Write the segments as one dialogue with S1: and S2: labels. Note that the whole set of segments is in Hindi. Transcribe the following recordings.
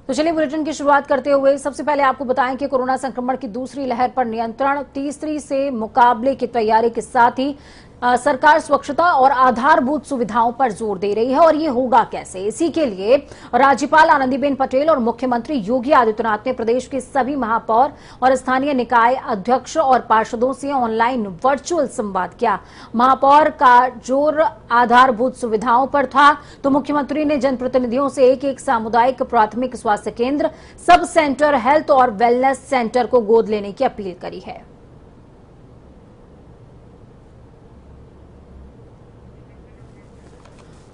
S1: तो चलिए बुलेटिन की शुरुआत करते हुए सबसे पहले आपको बताएं कि कोरोना संक्रमण की दूसरी लहर पर नियंत्रण, तीसरी से मुकाबले की तैयारी के साथ ही सरकार स्वच्छता और आधारभूत सुविधाओं पर जोर दे रही है। और ये होगा कैसे, इसी के लिए राज्यपाल आनंदीबेन पटेल और मुख्यमंत्री योगी आदित्यनाथ ने प्रदेश के सभी महापौर और स्थानीय निकाय अध्यक्ष और पार्षदों से ऑनलाइन वर्चुअल संवाद किया। महापौर का जोर आधारभूत सुविधाओं पर था, तो मुख्यमंत्री ने जनप्रतिनिधियों से एक सामुदायिक प्राथमिक स्वास्थ्य केंद्र, सब सेंटर, हेल्थ और वेलनेस सेंटर को गोद लेने की अपील करी है।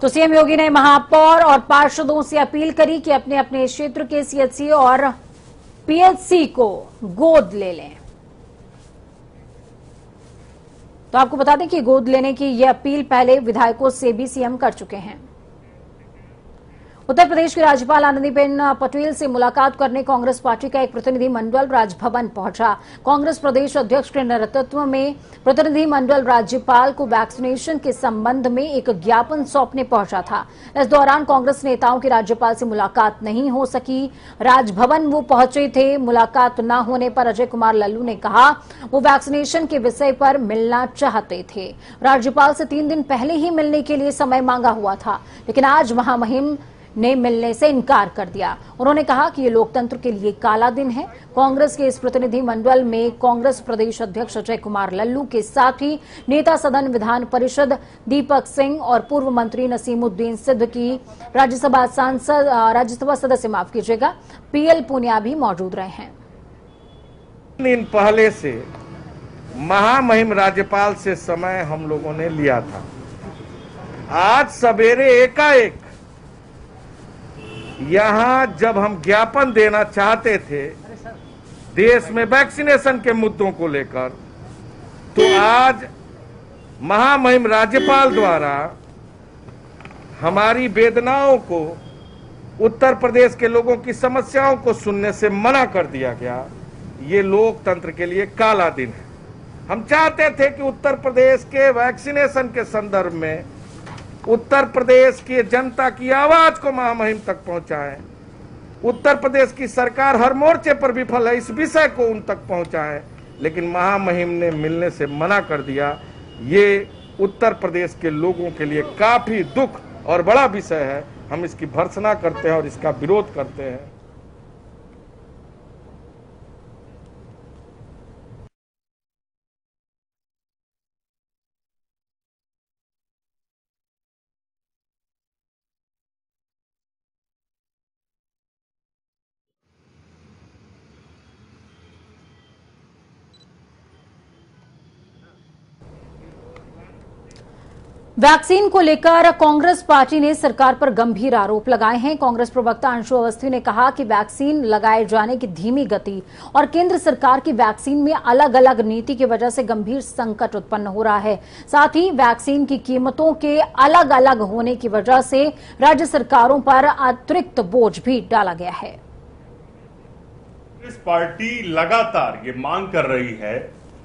S1: तो सीएम योगी ने महापौर और पार्षदों से अपील करी कि अपने अपने क्षेत्र के सीएचसी और पीएचसी को गोद ले लें। तो आपको बता दें कि गोद लेने की यह अपील पहले विधायकों से भी सीएम कर चुके हैं। उत्तर प्रदेश के राज्यपाल आनंदीबेन पटेल से मुलाकात करने कांग्रेस पार्टी का एक प्रतिनिधि मंडल राजभवन पहुंचा। कांग्रेस प्रदेश अध्यक्ष के नेतृत्व में प्रतिनिधि मंडल राज्यपाल को वैक्सीनेशन के संबंध में एक ज्ञापन सौंपने पहुंचा था। इस दौरान कांग्रेस नेताओं की राज्यपाल से मुलाकात नहीं हो सकी। राजभवन वो पहुंचे थे, मुलाकात न होने पर अजय कुमार लल्लू ने कहा वो वैक्सीनेशन के विषय पर मिलना चाहते थे। राज्यपाल से 3 दिन पहले ही मिलने के लिए समय मांगा हुआ था, लेकिन आज महामहिम ने मिलने से इनकार कर दिया। उन्होंने कहा कि ये लोकतंत्र के लिए काला दिन है। कांग्रेस के इस प्रतिनिधि मंडल में कांग्रेस प्रदेश अध्यक्ष अजय कुमार लल्लू के साथ ही नेता सदन विधान परिषद दीपक सिंह और पूर्व मंत्री नसीमुद्दीन सिद्दीकी, राज्यसभा सदस्य पीएल पुनिया भी मौजूद रहे हैं।
S2: दिन पहले से महामहिम राज्यपाल से समय हम लोगों ने लिया था। आज सवेरे एकाएक यहां जब हम ज्ञापन देना चाहते थे देश में वैक्सीनेशन के मुद्दों को लेकर, तो आज महामहिम राज्यपाल द्वारा हमारी वेदनाओं को, उत्तर प्रदेश के लोगों की समस्याओं को सुनने से मना कर दिया गया। ये लोकतंत्र के लिए काला दिन है। हम चाहते थे कि उत्तर प्रदेश के वैक्सीनेशन के संदर्भ में उत्तर प्रदेश की जनता की आवाज को महामहिम तक पहुंचाएं। उत्तर प्रदेश की सरकार हर मोर्चे पर विफल है, इस विषय को उन तक पहुंचाएं, लेकिन महामहिम ने मिलने से मना कर दिया। ये उत्तर प्रदेश के लोगों के लिए काफी दुख और बड़ा विषय है। हम इसकी भर्त्सना करते हैं और इसका विरोध करते हैं।
S1: वैक्सीन को लेकर कांग्रेस पार्टी ने सरकार पर गंभीर आरोप लगाए हैं। कांग्रेस प्रवक्ता अंशु अवस्थी ने कहा कि वैक्सीन लगाए जाने की धीमी गति और केंद्र सरकार की वैक्सीन में अलग अलग नीति की वजह से गंभीर संकट उत्पन्न हो रहा है। साथ ही वैक्सीन की कीमतों के अलग अलग होने की वजह से राज्य सरकारों पर अतिरिक्त बोझ भी डाला गया है।
S3: कांग्रेस पार्टी लगातार ये मांग कर रही है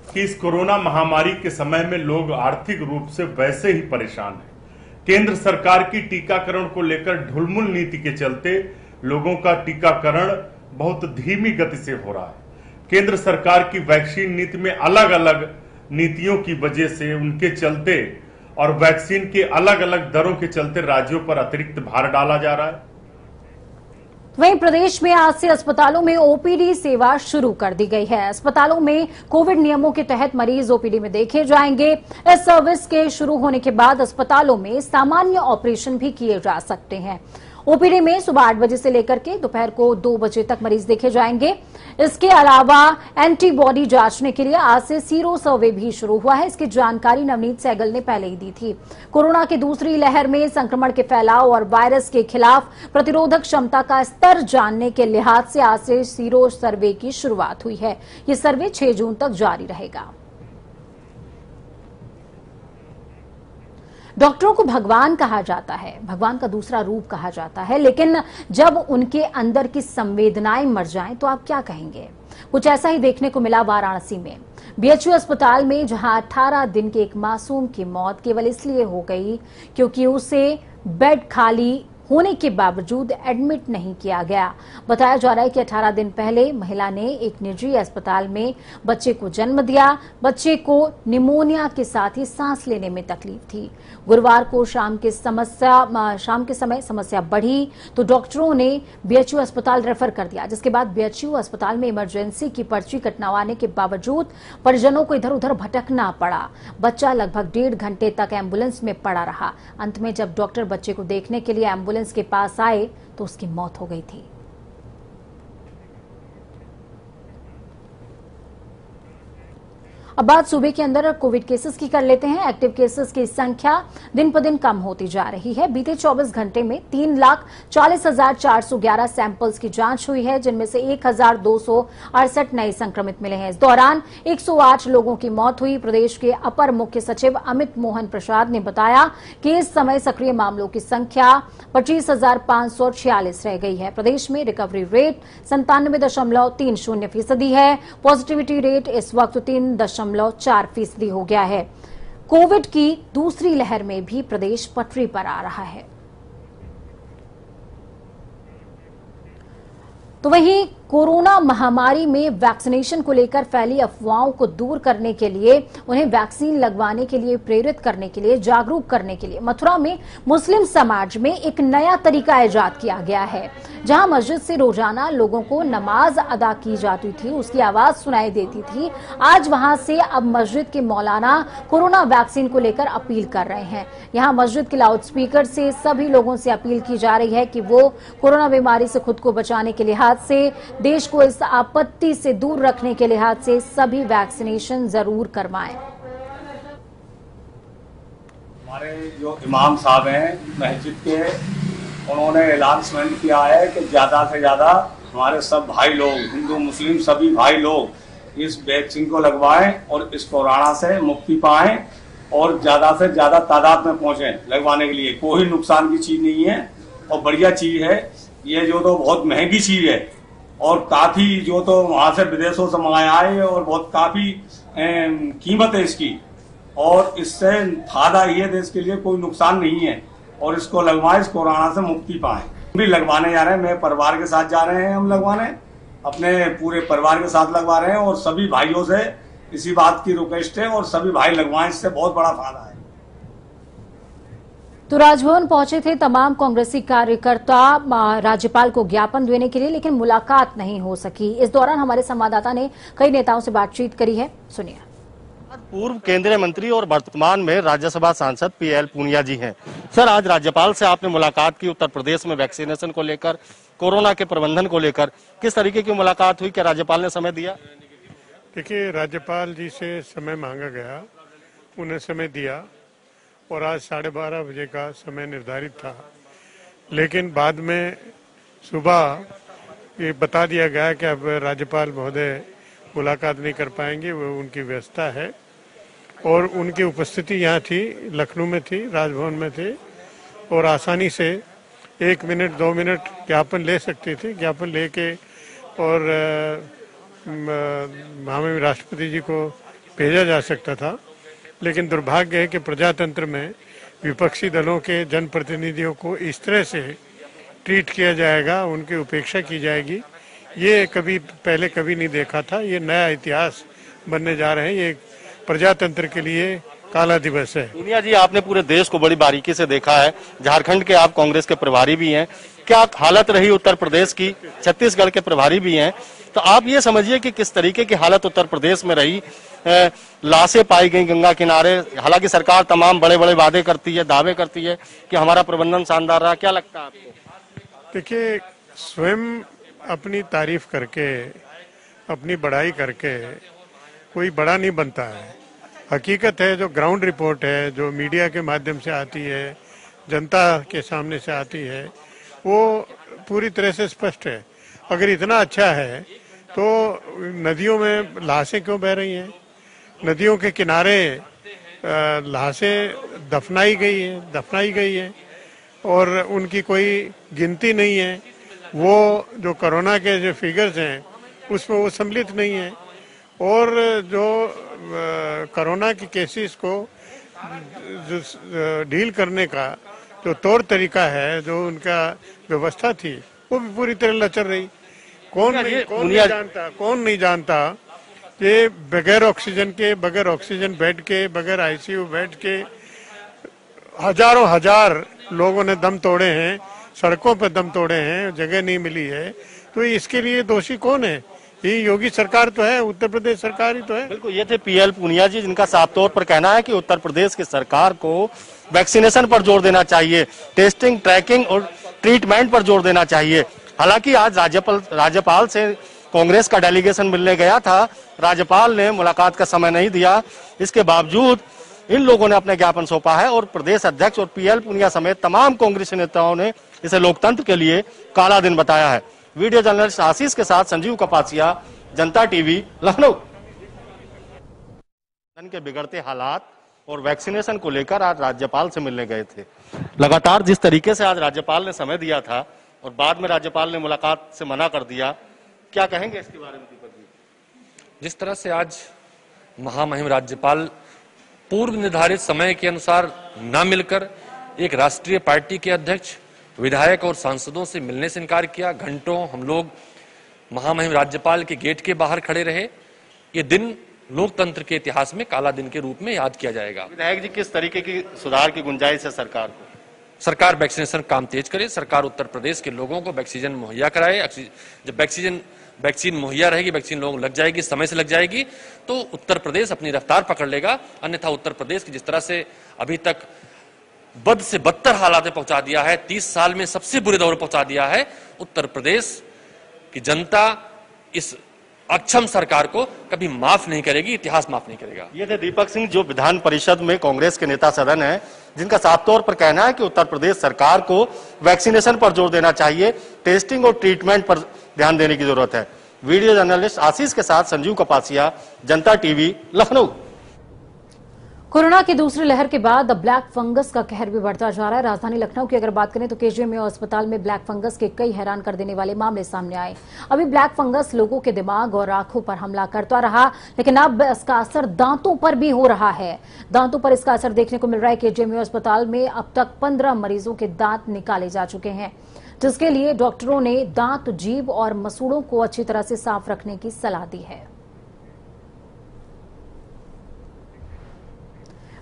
S3: कि इस कोरोना महामारी के समय में लोग आर्थिक रूप से वैसे ही परेशान हैं। केंद्र सरकार की टीकाकरण को लेकर ढुलमुल नीति के चलते लोगों का टीकाकरण बहुत धीमी गति से हो रहा है। केंद्र सरकार की वैक्सीन नीति में अलग अलग नीतियों की वजह से, उनके चलते और वैक्सीन के अलग अलग दरों के चलते राज्यों पर अतिरिक्त भार डाला जा रहा है।
S1: वहीं प्रदेश में आज से अस्पतालों में ओपीडी सेवा शुरू कर दी गई है। अस्पतालों में कोविड नियमों के तहत मरीज ओपीडी में देखे जाएंगे। इस सर्विस के शुरू होने के बाद अस्पतालों में सामान्य ऑपरेशन भी किए जा सकते हैं। ओपीडी में सुबह 8 बजे से लेकर के दोपहर को 2 बजे तक मरीज देखे जाएंगे। इसके अलावा एंटीबॉडी जांचने के लिए आज से सीरो सर्वे भी शुरू हुआ है। इसकी जानकारी नवनीत सहगल ने पहले ही दी थी। कोरोना की दूसरी लहर में संक्रमण के फैलाव और वायरस के खिलाफ प्रतिरोधक क्षमता का स्तर जानने के लिहाज से आज से सीरो सर्वे की शुरुआत हुई है। ये सर्वे 6 जून तक जारी रहेगा। डॉक्टरों को भगवान कहा जाता है, भगवान का दूसरा रूप कहा जाता है, लेकिन जब उनके अंदर की संवेदनाएं मर जाएं तो आप क्या कहेंगे? कुछ ऐसा ही देखने को मिला वाराणसी में बीएचयू अस्पताल में, जहां 18 दिन के एक मासूम की मौत केवल इसलिए हो गई क्योंकि उसे बेड खाली होने के बावजूद एडमिट नहीं किया गया। बताया जा रहा है कि 18 दिन पहले महिला ने एक निजी अस्पताल में बच्चे को जन्म दिया। बच्चे को निमोनिया के साथ ही सांस लेने में तकलीफ थी। गुरुवार को शाम के समय समस्या बढ़ी तो डॉक्टरों ने बीएचयू अस्पताल रेफर कर दिया, जिसके बाद बीएचयू अस्पताल में इमरजेंसी की पर्ची कटवाने के बावजूद परिजनों को इधर उधर भटकना पड़ा। बच्चा लगभग 1.5 घंटे तक एम्बुलेंस में पड़ा रहा। अंत में जब डॉक्टर बच्चे को देखने के लिए एम्बुलेंस के पास आए तो उसकी मौत हो गई थी। अब बात सूबे के अंदर कोविड केसेस की कर लेते हैं। एक्टिव केसेस की संख्या दिन पर दिन कम होती जा रही है। बीते 24 घंटे में 3,40,411 सैंपल्स की जांच हुई है, जिनमें से 1,268 नए संक्रमित मिले हैं। इस दौरान 108 लोगों की मौत हुई। प्रदेश के अपर मुख्य सचिव अमित मोहन प्रसाद ने बताया कि इस समय सक्रिय मामलों की संख्या 25,546 रह गई है। प्रदेश में रिकवरी रेट 97.30% है। पॉजिटिविटी रेट इस वक्त 3.4% हो गया है। कोविड की दूसरी लहर में भी प्रदेश पटरी पर आ रहा है। तो वहीं कोरोना महामारी में वैक्सीनेशन को लेकर फैली अफवाहों को दूर करने के लिए, उन्हें वैक्सीन लगवाने के लिए प्रेरित करने के लिए, जागरूक करने के लिए मथुरा में मुस्लिम समाज में एक नया तरीका इजाद किया गया है। जहां मस्जिद से रोजाना लोगों को नमाज अदा की जाती थी, उसकी आवाज सुनाई देती थी, आज वहां से अब मस्जिद के मौलाना कोरोना वैक्सीन को लेकर अपील कर रहे हैं। यहां मस्जिद के लाउड स्पीकर से सभी लोगों से अपील की जा रही है कि वो कोरोना बीमारी से खुद को बचाने के लिहाज से, देश को इस आपत्ति से दूर रखने के लिहाज से सभी वैक्सीनेशन जरूर करवाएं।
S4: हमारे जो इमाम साहब हैं मस्जिद के, उन्होंने अनाउंसमेंट किया है कि ज़्यादा से ज़्यादा हमारे सब भाई लोग, हिंदू मुस्लिम सभी भाई लोग इस वैक्सीन को लगवाएं और इस कोरोना से मुक्ति पाएं और ज़्यादा से ज़्यादा तादाद में पहुंचें लगवाने के लिए। कोई नुकसान की चीज़ नहीं है और बढ़िया चीज़ है ये। जो तो बहुत महंगी चीज़ है और काफ़ी जो तो वहाँ से विदेशों से मंगाए आए और बहुत काफ़ी कीमत है इसकी, और इससे फायदा ये देश के लिए कोई नुकसान नहीं है और इसको लगवाएं, इस कोरोना से मुक्ति पाएं। भी लगवाने जा रहे हैं, मैं परिवार के साथ जा रहे हैं, हम लगवाने अपने पूरे परिवार के साथ लगवा रहे हैं और सभी भाइयों से इसी बात की रिक्वेस्ट है और सभी भाई लगवाएं, इससे बहुत बड़ा फायदा है।
S1: तो राजभवन पहुंचे थे तमाम कांग्रेसी कार्यकर्ता राज्यपाल को ज्ञापन देने के लिए, लेकिन मुलाकात नहीं हो सकी। इस दौरान हमारे संवाददाता ने कई नेताओं से बातचीत करी है, सुनिए।
S5: पूर्व केंद्रीय मंत्री और वर्तमान में राज्यसभा सांसद पीएल पूनिया जी हैं। सर, आज राज्यपाल से आपने मुलाकात की उत्तर प्रदेश में वैक्सीनेशन को लेकर, कोरोना के प्रबंधन को लेकर, किस तरीके की मुलाकात हुई? क्या राज्यपाल ने समय दिया?
S6: देखिए, राज्यपाल जी से समय मांगा गया, उन्हें समय दिया और आज 12:30 बजे का समय निर्धारित था, लेकिन बाद में सुबह ये बता दिया गया कि अब राज्यपाल महोदय मुलाकात नहीं कर पाएंगे, वो उनकी व्यवस्था है। और उनकी उपस्थिति यहाँ थी, लखनऊ में थी, राजभवन में थे और आसानी से 1 मिनट 2 मिनट ज्ञापन ले सकते थे। ज्ञापन लेके और महामहिम राष्ट्रपति जी को भेजा जा सकता था, लेकिन दुर्भाग्य है कि प्रजातंत्र में विपक्षी दलों के जनप्रतिनिधियों को इस तरह से ट्रीट किया जाएगा, उनकी उपेक्षा की जाएगी, ये कभी पहले कभी नहीं देखा था। ये नया इतिहास बनने जा रहे हैं, ये प्रजातंत्र के लिए काला दिवस है।
S5: पूनिया जी, आपने पूरे देश को बड़ी बारीकी से देखा है, झारखंड के आप कांग्रेस के प्रभारी भी हैं, क्या हालत रही उत्तर प्रदेश की, छत्तीसगढ़ के प्रभारी भी हैं, तो आप ये समझिए कि किस तरीके की हालत उत्तर प्रदेश में रही। लाशें पाई गई गंगा किनारे, हालांकि सरकार तमाम बड़े बड़े वादे करती है, दावे करती है कि हमारा प्रबंधन शानदार रहा, क्या लगता है आपको?
S6: देखिए, स्वयं अपनी तारीफ करके, अपनी बढ़ाई करके कोई बड़ा नहीं बनता है। हकीकत है, जो ग्राउंड रिपोर्ट है, जो मीडिया के माध्यम से आती है, जनता के सामने से आती है, वो पूरी तरह से स्पष्ट है। अगर इतना अच्छा है तो नदियों में लाशें क्यों बह रही हैं? नदियों के किनारे लाशें दफनाई गई है और उनकी कोई गिनती नहीं है। वो जो कोरोना के जो फिगर्स हैं उसमें वो सम्मिलित नहीं है और जो कोरोना के केसेस को डील करने का जो तौर तरीका है, जो उनका व्यवस्था थी, वो भी पूरी तरह लचर रही। कौन नहीं जानता कि बगैर ऑक्सीजन के, बगैर ऑक्सीजन बेड के, बगैर आईसीयू बेड के हजारों हजार लोगों ने दम तोड़े हैं, सड़कों पर दम तोड़े हैं, जगह नहीं मिली है। तो इसके लिए दोषी कौन है? ये योगी सरकार तो है, उत्तर प्रदेश सरकार ही तो है।
S5: बिल्कुल, ये थे पीएल पूनिया जी, जिनका साफ तौर पर कहना है कि उत्तर प्रदेश की सरकार को वैक्सीनेशन पर जोर देना चाहिए, टेस्टिंग, ट्रैकिंग और ट्रीटमेंट पर जोर देना चाहिए। हालांकि आज राज्यपाल से कांग्रेस का डेलीगेशन मिलने गया था, राज्यपाल ने मुलाकात का समय नहीं दिया। इसके बावजूद इन लोगों ने अपने ज्ञापन सौंपा है और प्रदेश अध्यक्ष और पीएल पूनिया समेत तमाम कांग्रेसी नेताओं ने इसे लोकतंत्र के लिए काला दिन बताया है। वीडियो जर्नलिस्ट आशीष के साथ संजीव कपासिया, जनता टीवी, लखनऊ। के बिगड़ते हालात और वैक्सीनेशन को लेकर आज राज्यपाल से मिलने गए थे। लगातार जिस तरीके से आज राज्यपाल ने समय दिया था और बाद में राज्यपाल ने मुलाकात से मना कर दिया, क्या कहेंगे इसके बारे में दीपक जी?
S7: जिस तरह से आज महामहिम राज्यपाल पूर्व निर्धारित समय के अनुसार न मिलकर एक राष्ट्रीय पार्टी के अध्यक्ष, विधायक और सांसदों से मिलने से इनकार किया, घंटों हम लोग महामहिम राज्यपाल के गेट के बाहर खड़े रहे। ये दिन लोकतंत्र के इतिहास में काला दिन के रूप में याद किया जाएगा।
S5: विधायक जी, किस तरीके की सुधार की गुंजाइश है सरकार को?
S7: सरकार वैक्सीनेशन काम तेज करे, सरकार उत्तर प्रदेश के लोगों को वैक्सीन मुहैया कराए। जब वैक्सीन मुहैया रहेगी, वैक्सीन लोगों को लग जाएगी, समय से लग जाएगी, तो उत्तर प्रदेश अपनी रफ्तार पकड़ लेगा। अन्यथा उत्तर प्रदेश की जिस तरह से अभी तक बद से बदतर हालात में पहुंचा दिया है, 30 साल में सबसे बुरे दौर पहुंचा दिया है, उत्तर प्रदेश की जनता इस अक्षम सरकार को कभी माफ नहीं करेगी, इतिहास माफ नहीं करेगा।
S5: ये थे दीपक सिंह, जो विधान परिषद में कांग्रेस के नेता सदन है, जिनका साफ तौर पर कहना है कि उत्तर प्रदेश सरकार को वैक्सीनेशन पर जोर देना चाहिए, टेस्टिंग और ट्रीटमेंट पर ध्यान देने की जरूरत है। वीडियो जर्नलिस्ट आशीष के साथ संजीव कपासिया, जनता टीवी, लखनऊ।
S1: कोरोना की दूसरी लहर के बाद अब ब्लैक फंगस का कहर भी बढ़ता जा रहा है। राजधानी लखनऊ की अगर बात करें तो केजीएमयू अस्पताल में ब्लैक फंगस के कई हैरान कर देने वाले मामले सामने आए। अभी ब्लैक फंगस लोगों के दिमाग और आंखों पर हमला करता रहा, लेकिन अब इसका असर दांतों पर भी हो रहा है। दांतों पर इसका असर देखने को मिल रहा है। केजीएमयू अस्पताल में अब तक 15 मरीजों के दांत निकाले जा चुके हैं, जिसके लिए डॉक्टरों ने दांत, जीभ और मसूड़ों को अच्छी तरह से साफ रखने की सलाह दी है।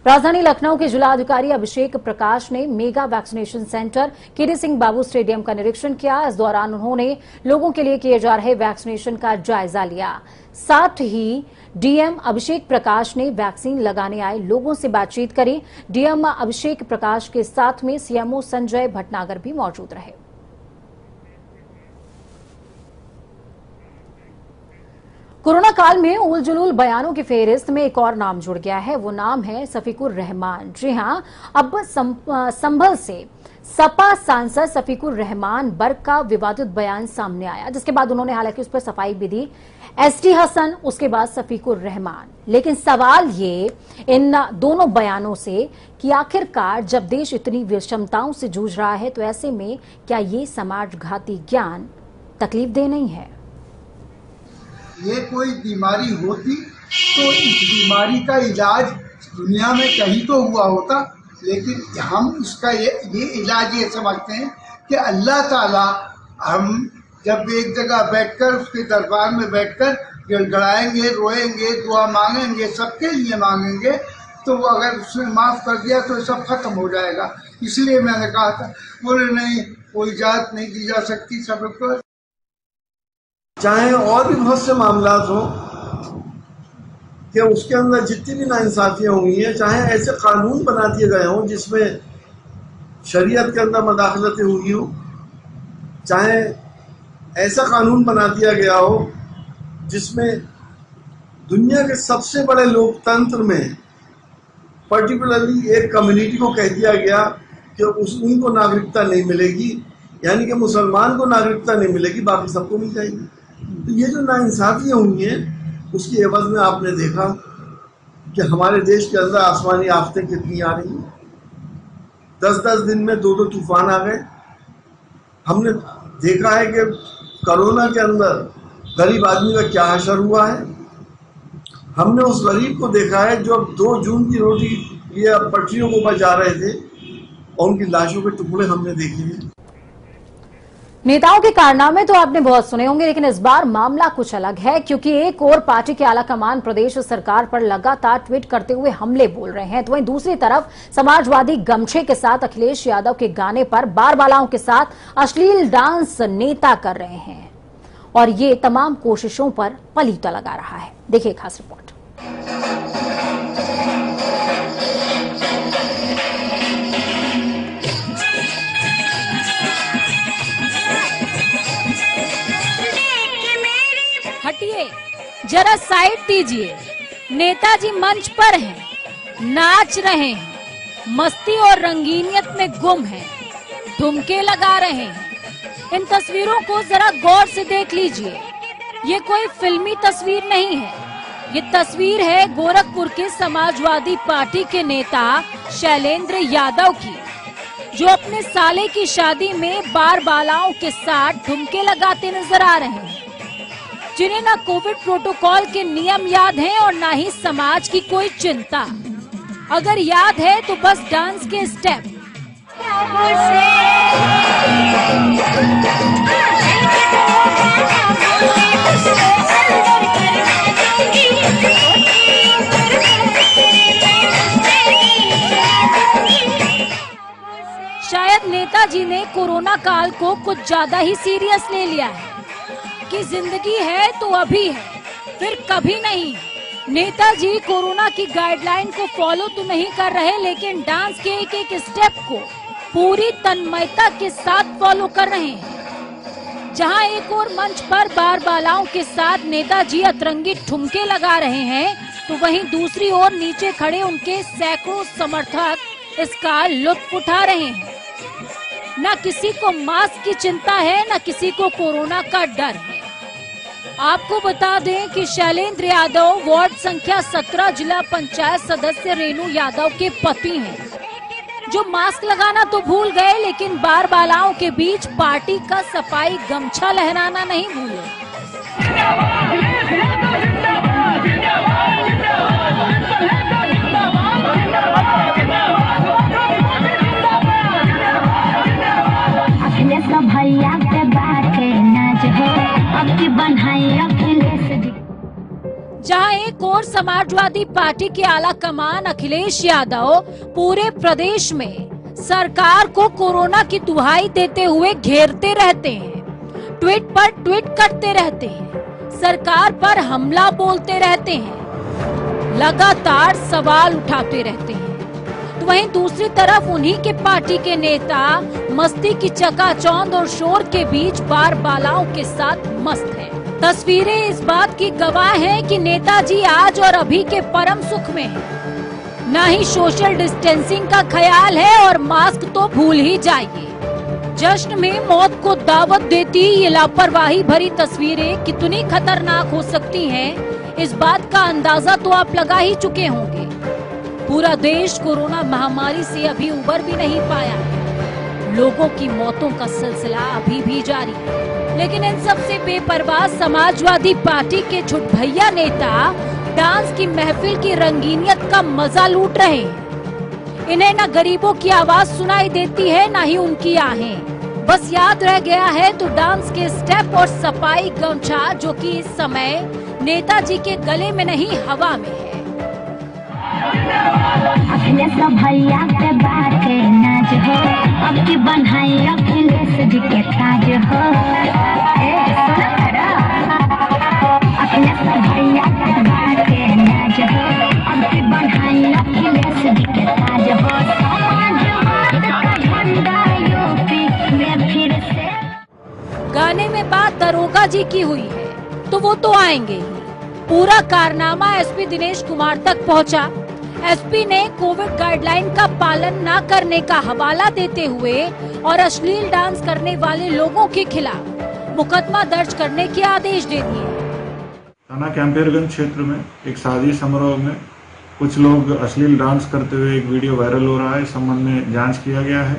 S1: राजधानी लखनऊ के जिलाधिकारी अभिषेक प्रकाश ने mega vaccination centre KD Singh Babu stadium का निरीक्षण किया। इस दौरान उन्होंने लोगों के लिए किए जा रहे वैक्सीनेशन का जायजा लिया। साथ ही डीएम अभिषेक प्रकाश ने वैक्सीन लगाने आए लोगों से बातचीत करी। डीएम अभिषेक प्रकाश के साथ में सीएमओ संजय भटनागर भी मौजूद रहे। कोरोना काल में उल जुलूल बयानों की फेहरिस्त में एक और नाम जुड़ गया है। वो नाम है सफीकुर रहमान। जी हां, अब संभल से सपा सांसद सफीकुर रहमान बर्ग का विवादित बयान सामने आया, जिसके बाद उन्होंने हालांकि उस पर सफाई भी दी। एसटी हसन, उसके बाद सफीकुर रहमान। लेकिन सवाल ये इन दोनों बयानों से कि आखिरकार जब देश इतनी विषमताओं से जूझ रहा है, तो ऐसे में क्या ये समाजघाती ज्ञान तकलीफदेह नहीं है?
S8: ये कोई बीमारी होती तो इस बीमारी का इलाज दुनिया में कहीं तो हुआ होता, लेकिन हम इसका ये इलाज ये समझते हैं कि अल्लाह ताला, हम जब एक जगह बैठकर उसके दरबार में बैठकर गिड़गिड़ाएंगे, रोएंगे, दुआ मांगेंगे, सबके लिए मांगेंगे, तो अगर उसने माफ़ कर दिया तो सब खत्म हो जाएगा। इसलिए मैंने कहा था, बोले नहीं, कोई जात नहीं दी जा सकती सबको।
S9: चाहे और भी बहुत से मामलात हों कि उसके अंदर जितनी भी नाइंसाफियाँ हुई हैं, चाहे ऐसे कानून बना दिए गए हों जिसमें शरीयत के अंदर मदाखलतें हुई हों, चाहे ऐसा कानून बना दिया गया हो जिसमें दुनिया के सबसे बड़े लोकतंत्र में पर्टिकुलरली एक कम्युनिटी को कह दिया गया कि उनको नागरिकता नहीं मिलेगी, यानी कि मुसलमान को नागरिकता नहीं मिलेगी, बाकी सबको मिल जाएगी। तो ये जो नाइंसाफियाँ हुई हैं, उसकी एवज में आपने देखा कि हमारे देश के अंदर आसमानी आफतें कितनी आ रही हैं। 10-10 दिन में 2-2 तूफान आ गए। हमने देखा है कि कोरोना के अंदर गरीब आदमी का क्या हशर हुआ है। हमने उस गरीब को देखा है जो 2 जून की रोटी लिए पटरियों को बचा रहे थे, और उनकी लाशों के टुकड़े हमने देखे हैं।
S1: नेताओं के कारनामे तो आपने बहुत सुने होंगे, लेकिन इस बार मामला कुछ अलग है, क्योंकि एक और पार्टी के आलाकमान प्रदेश सरकार पर लगातार ट्वीट करते हुए हमले बोल रहे हैं, तो वहीं दूसरी तरफ समाजवादी गमछे के साथ अखिलेश यादव के गाने पर बारबालाओं के साथ अश्लील डांस नेता कर रहे हैं और ये तमाम कोशिशों पर पलीता लगा रहा है। देखिए खास रिपोर्ट।
S10: हटिए, जरा साइड दीजिए। नेताजी मंच पर हैं, नाच रहे हैं, मस्ती और रंगीनियत में गुम हैं, ठुमके लगा रहे हैं। इन तस्वीरों को जरा गौर से देख लीजिए। ये कोई फिल्मी तस्वीर नहीं है, ये तस्वीर है गोरखपुर के समाजवादी पार्टी के नेता शैलेंद्र यादव की, जो अपने साले की शादी में बारबालाओं के साथ ठुमके लगाते नजर आ रहे हैं, जिन्हें न कोविड प्रोटोकॉल के नियम याद हैं और न ही समाज की कोई चिंता। अगर याद है तो बस डांस के स्टेप। शायद नेताजी ने कोरोना काल को कुछ ज्यादा ही सीरियस ले लिया है कि जिंदगी है तो अभी है, फिर कभी नहीं। नेताजी कोरोना की गाइडलाइन को फॉलो तो नहीं कर रहे, लेकिन डांस के एक एक स्टेप को पूरी तन्मयता के साथ फॉलो कर रहे हैं। जहां एक और मंच पर बारबालाओं के साथ नेताजी अतरंगी ठुमके लगा रहे हैं, तो वहीं दूसरी ओर नीचे खड़े उनके सैकड़ों समर्थक इसका लुत्फ उठा रहे हैं। न किसी को मास्क की चिंता है, न किसी को कोरोना का डर है। आपको बता दें कि शैलेंद्र यादव वार्ड संख्या 17 जिला पंचायत सदस्य रेणु यादव के पति हैं, जो मास्क लगाना तो भूल गए, लेकिन बारबालाओं के बीच पार्टी का सफाई गमछा लहराना नहीं भूले। जहां एक और समाजवादी पार्टी के आला कमान अखिलेश यादव पूरे प्रदेश में सरकार को कोरोना की दुहाई देते हुए घेरते रहते हैं, ट्वीट पर ट्वीट करते रहते हैं, सरकार पर हमला बोलते रहते हैं, लगातार सवाल उठाते रहते हैं, तो वहीं दूसरी तरफ उन्हीं के पार्टी के नेता मस्ती की चकाचौंध और शोर के बीच बारबालाओं के साथ मस्त हैं। तस्वीरें इस बात की गवाह हैं कि नेताजी आज और अभी के परम सुख में हैं। न ही सोशल डिस्टेंसिंग का ख्याल है और मास्क तो भूल ही जाइए। जश्न में मौत को दावत देती ये लापरवाही भरी तस्वीरें कितनी खतरनाक हो सकती हैं, इस बात का अंदाजा तो आप लगा ही चुके होंगे। पूरा देश कोरोना महामारी से अभी उबर भी नहीं पाया है, लोगों की मौतों का सिलसिला अभी भी जारी है, लेकिन इन सबसे बेपरवाह समाजवादी पार्टी के छुटभैया नेता डांस की महफिल की रंगीनियत का मजा लूट रहे हैं। इन्हें न गरीबों की आवाज सुनाई देती है, न ही उनकी आहें। बस याद रह गया है तो डांस के स्टेप और सफाई गमछा, जो कि इस समय नेताजी के गले में नहीं हवा में है।
S11: अखिलेश भैया के बात नाज हो, अब की बनाई अखिलेश जी के ताज हो। अखिलेश भैया के बात नाज हो, अब की बनाई अखिलेश जी के ताज हो।
S10: गाने में बात दरोगा जी की हुई है, तो वो तो आएंगे ही। पूरा कारनामा एसपी दिनेश कुमार तक पहुंचा। एसपी ने कोविड गाइडलाइन का पालन न करने का हवाला देते हुए और अश्लील डांस करने वाले लोगों के खिलाफ मुकदमा दर्ज करने के आदेश दे दिए।
S12: थाना कैंपेरगंज क्षेत्र में एक शादी समारोह में कुछ लोग अश्लील डांस करते हुए एक वीडियो वायरल हो रहा है। इस संबंध में जांच किया गया है।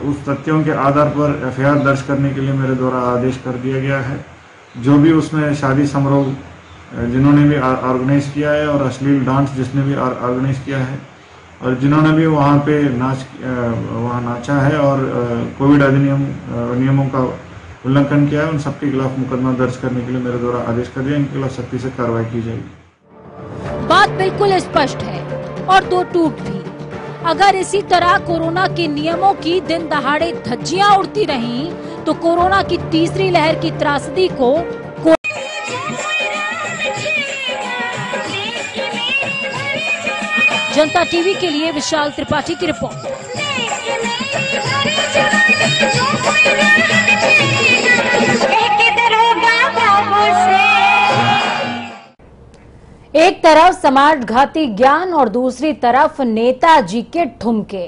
S12: उस तथ्यों के आधार पर एफआईआर दर्ज करने के लिए मेरे द्वारा आदेश कर दिया गया है। जो भी उसमें शादी समारोह जिन्होंने भी ऑर्गेनाइज किया है और अश्लील डांस जिसने भी ऑर्गेनाइज किया है, और जिन्होंने भी वहाँ पे वहाँ नाचा है और कोविड अधिनियम नियमों का उल्लंघन किया है, उन सबके खिलाफ मुकदमा दर्ज करने के लिए मेरे द्वारा आदेश कर दिया। इनके खिलाफ सख्ती से कार्रवाई की जाएगी।
S10: बात बिल्कुल स्पष्ट है और दो टूक भी। अगर इसी तरह कोरोना के नियमों की दिन दहाड़े धज्जियां उड़ती रहीं, तो कोरोना की तीसरी लहर की त्रासदी को जनता टीवी के लिए विशाल त्रिपाठी की रिपोर्ट।
S1: एक तरफ समाजघाती ज्ञान और दूसरी तरफ नेताजी के ठुमके।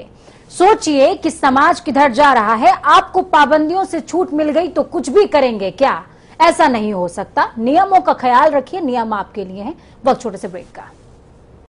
S1: सोचिए कि समाज किधर जा रहा है। आपको पाबंदियों से छूट मिल गई तो कुछ भी करेंगे क्या? ऐसा नहीं हो सकता। नियमों का ख्याल रखिए, नियम आपके लिए हैं। वक्त छोटे से ब्रेक का।